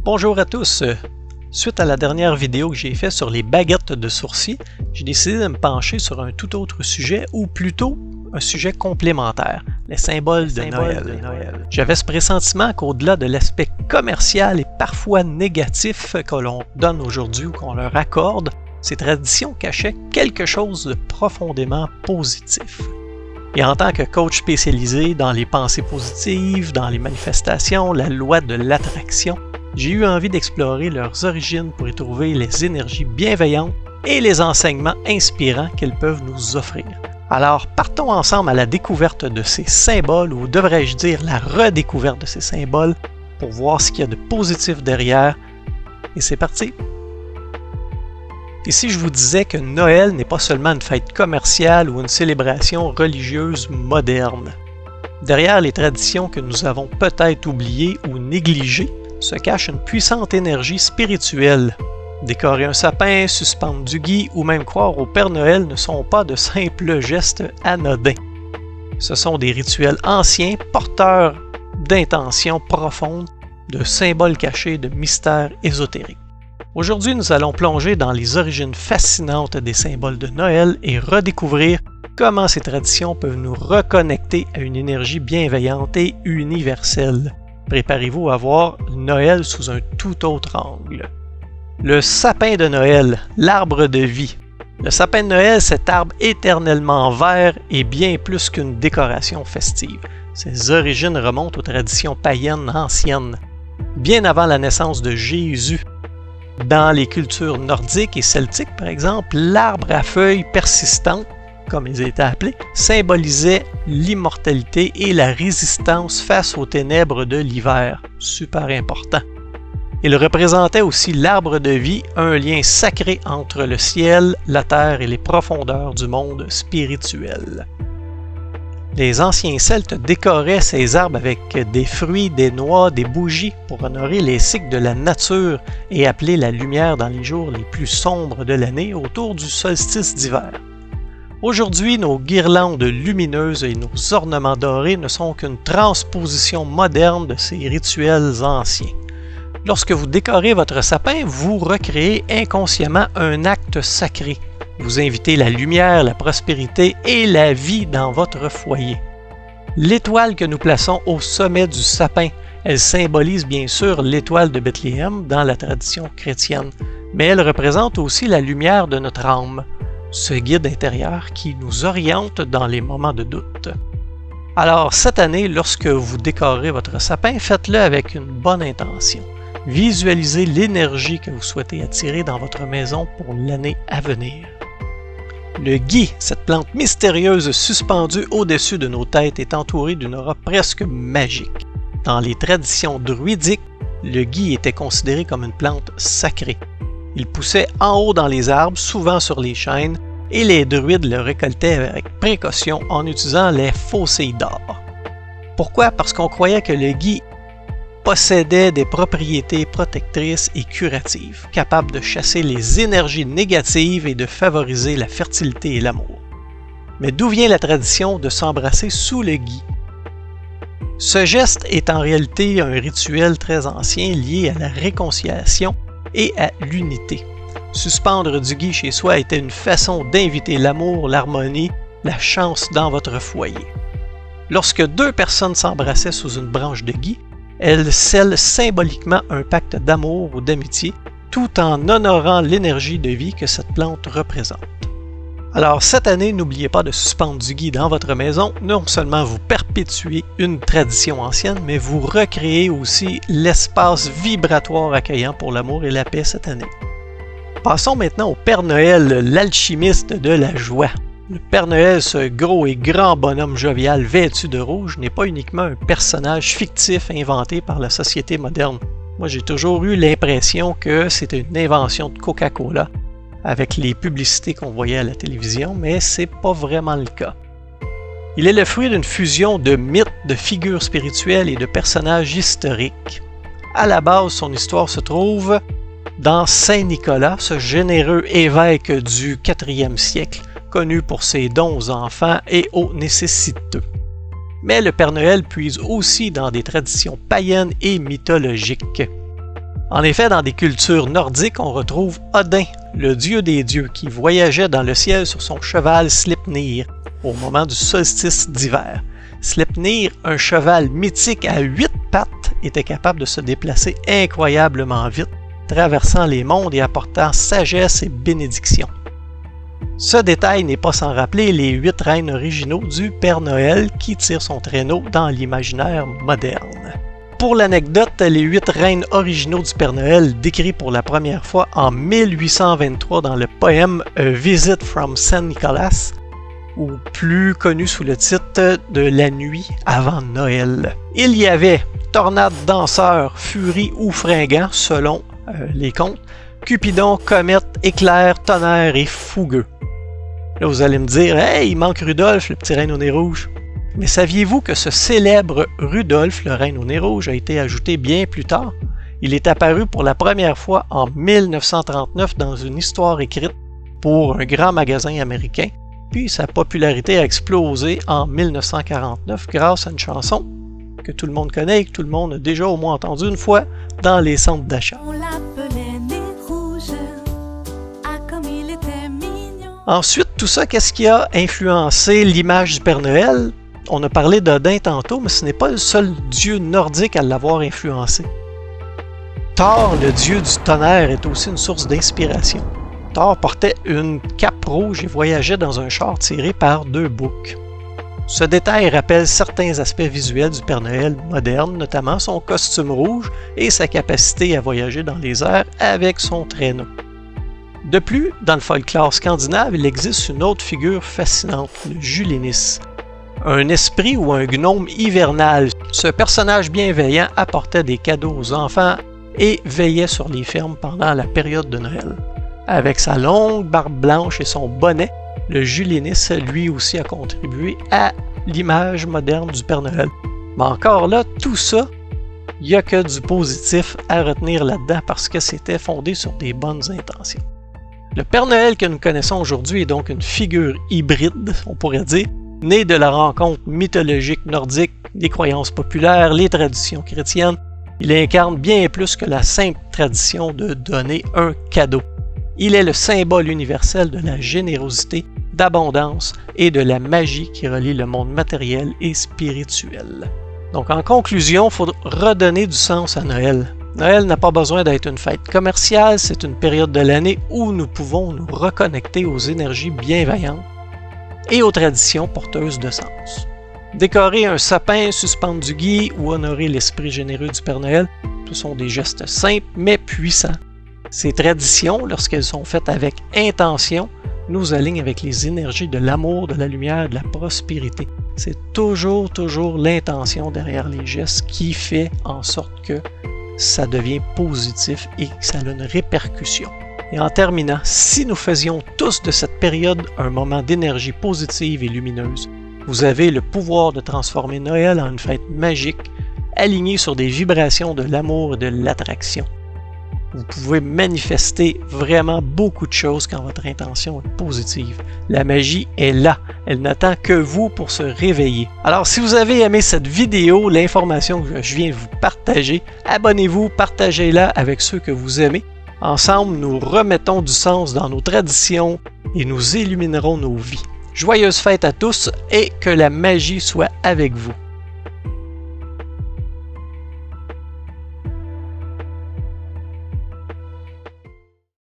Bonjour à tous! Suite à la dernière vidéo que j'ai faite sur les baguettes de sourcils, j'ai décidé de me pencher sur un tout autre sujet, ou plutôt un sujet complémentaire, les symboles de Noël. J'avais ce pressentiment qu'au-delà de l'aspect commercial et parfois négatif que l'on donne aujourd'hui ou qu'on leur accorde, ces traditions cachaient quelque chose de profondément positif. Et en tant que coach spécialisé dans les pensées positives, dans les manifestations, la loi de l'attraction, j'ai eu envie d'explorer leurs origines pour y trouver les énergies bienveillantes et les enseignements inspirants qu'elles peuvent nous offrir. Alors, partons ensemble à la découverte de ces symboles, ou devrais-je dire la redécouverte de ces symboles, pour voir ce qu'il y a de positif derrière. Et c'est parti! Et si je vous disais que Noël n'est pas seulement une fête commerciale ou une célébration religieuse moderne? Derrière les traditions que nous avons peut-être oubliées ou négligées, se cache une puissante énergie spirituelle. Décorer un sapin, suspendre du gui ou même croire au Père Noël ne sont pas de simples gestes anodins. Ce sont des rituels anciens, porteurs d'intentions profondes, de symboles cachés, de mystères ésotériques. Aujourd'hui, nous allons plonger dans les origines fascinantes des symboles de Noël et redécouvrir comment ces traditions peuvent nous reconnecter à une énergie bienveillante et universelle. Préparez-vous à voir Noël sous un tout autre angle. Le sapin de Noël, l'arbre de vie. Le sapin de Noël, cet arbre éternellement vert, est bien plus qu'une décoration festive. Ses origines remontent aux traditions païennes anciennes, bien avant la naissance de Jésus. Dans les cultures nordiques et celtiques, par exemple, l'arbre à feuilles persistantes, comme ils étaient appelés, symbolisait l'immortalité et la résistance face aux ténèbres de l'hiver. Super important. Il représentait aussi l'arbre de vie, un lien sacré entre le ciel, la terre et les profondeurs du monde spirituel. Les anciens Celtes décoraient ces arbres avec des fruits, des noix, des bougies pour honorer les cycles de la nature et appeler la lumière dans les jours les plus sombres de l'année autour du solstice d'hiver. Aujourd'hui, nos guirlandes lumineuses et nos ornements dorés ne sont qu'une transposition moderne de ces rituels anciens. Lorsque vous décorez votre sapin, vous recréez inconsciemment un acte sacré. Vous invitez la lumière, la prospérité et la vie dans votre foyer. L'étoile que nous plaçons au sommet du sapin, elle symbolise bien sûr l'étoile de Bethléem dans la tradition chrétienne, mais elle représente aussi la lumière de notre âme, ce guide intérieur qui nous oriente dans les moments de doute. Alors cette année, lorsque vous décorez votre sapin, faites-le avec une bonne intention. Visualisez l'énergie que vous souhaitez attirer dans votre maison pour l'année à venir. Le gui, cette plante mystérieuse suspendue au-dessus de nos têtes, est entourée d'une aura presque magique. Dans les traditions druidiques, le gui était considéré comme une plante sacrée. Il poussait en haut dans les arbres, souvent sur les chênes, et les druides le récoltaient avec précaution en utilisant les faucilles d'or. Pourquoi? Parce qu'on croyait que le gui possédait des propriétés protectrices et curatives, capables de chasser les énergies négatives et de favoriser la fertilité et l'amour. Mais d'où vient la tradition de s'embrasser sous le gui? Ce geste est en réalité un rituel très ancien lié à la réconciliation et à l'unité. Suspendre du gui chez soi était une façon d'inviter l'amour, l'harmonie, la chance dans votre foyer. Lorsque deux personnes s'embrassaient sous une branche de gui, elles scellent symboliquement un pacte d'amour ou d'amitié, tout en honorant l'énergie de vie que cette plante représente. Alors cette année, n'oubliez pas de suspendre du gui dans votre maison. Non seulement vous perpétuez une tradition ancienne, mais vous recréez aussi l'espace vibratoire accueillant pour l'amour et la paix cette année. Passons maintenant au Père Noël, l'alchimiste de la joie. Le Père Noël, ce gros et grand bonhomme jovial vêtu de rouge, n'est pas uniquement un personnage fictif inventé par la société moderne. Moi, j'ai toujours eu l'impression que c'était une invention de Coca-Cola avec les publicités qu'on voyait à la télévision, mais c'est pas vraiment le cas. Il est le fruit d'une fusion de mythes, de figures spirituelles et de personnages historiques. À la base, son histoire se trouve dans Saint Nicolas, ce généreux évêque du 4e siècle, connu pour ses dons aux enfants et aux nécessiteux. Mais le Père Noël puise aussi dans des traditions païennes et mythologiques. En effet, dans des cultures nordiques, on retrouve Odin, le dieu des dieux, qui voyageait dans le ciel sur son cheval Sleipnir au moment du solstice d'hiver. Sleipnir, un cheval mythique à 8 pattes, était capable de se déplacer incroyablement vite, traversant les mondes et apportant sagesse et bénédiction. Ce détail n'est pas sans rappeler les 8 reines originaux du Père Noël qui tirent son traîneau dans l'imaginaire moderne. Pour l'anecdote, les 8 reines originaux du Père Noël décrits pour la première fois en 1823 dans le poème A Visit from St. Nicholas, ou plus connu sous le titre de La nuit avant Noël. Il y avait tornade, danseur, furie ou fringant selon les contes, Cupidon, comète, éclair, tonnerre et fougueux. Là, vous allez me dire, hey, il manque Rudolph, le petit reine au nez rouge. Mais saviez-vous que ce célèbre Rudolph, le reine au nez rouge, a été ajouté bien plus tard? Il est apparu pour la première fois en 1939 dans une histoire écrite pour un grand magasin américain, puis sa popularité a explosé en 1949 grâce à une chanson que tout le monde connaît et que tout le monde a déjà au moins entendu une fois dans les centres d'achat. Ensuite, tout ça, qu'est-ce qui a influencé l'image du Père Noël? On a parlé d'Odin tantôt, mais ce n'est pas le seul dieu nordique à l'avoir influencé. Thor, le dieu du tonnerre, est aussi une source d'inspiration. Thor portait une cape rouge et voyageait dans un char tiré par 2 boucs. Ce détail rappelle certains aspects visuels du Père Noël moderne, notamment son costume rouge et sa capacité à voyager dans les airs avec son traîneau. De plus, dans le folklore scandinave, il existe une autre figure fascinante, le Julinis, un esprit ou un gnome hivernal. Ce personnage bienveillant apportait des cadeaux aux enfants et veillait sur les fermes pendant la période de Noël. Avec sa longue barbe blanche et son bonnet, le Julinis lui aussi a contribué à l'image moderne du Père Noël. Mais encore là, tout ça, il n'y a que du positif à retenir là-dedans parce que c'était fondé sur des bonnes intentions. Le Père Noël que nous connaissons aujourd'hui est donc une figure hybride, on pourrait dire, née de la rencontre mythologique nordique, des croyances populaires, les traditions chrétiennes. Il incarne bien plus que la simple tradition de donner un cadeau. Il est le symbole universel de la générosité, d'abondance et de la magie qui relie le monde matériel et spirituel. Donc en conclusion, il faut redonner du sens à Noël. Noël n'a pas besoin d'être une fête commerciale, c'est une période de l'année où nous pouvons nous reconnecter aux énergies bienveillantes et aux traditions porteuses de sens. Décorer un sapin, suspendre du gui ou honorer l'esprit généreux du Père Noël, ce sont des gestes simples mais puissants. Ces traditions, lorsqu'elles sont faites avec intention, nous alignent avec les énergies de l'amour, de la lumière, de la prospérité. C'est toujours l'intention derrière les gestes qui fait en sorte que ça devient positif et que ça a une répercussion. Et en terminant, si nous faisions tous de cette période un moment d'énergie positive et lumineuse, vous avez le pouvoir de transformer Noël en une fête magique, alignée sur des vibrations de l'amour et de l'attraction. Vous pouvez manifester vraiment beaucoup de choses quand votre intention est positive. La magie est là. Elle n'attend que vous pour se réveiller. Alors, si vous avez aimé cette vidéo, l'information que je viens de vous partager, abonnez-vous, partagez-la avec ceux que vous aimez. Ensemble, nous remettons du sens dans nos traditions et nous illuminerons nos vies. Joyeuses fêtes à tous et que la magie soit avec vous.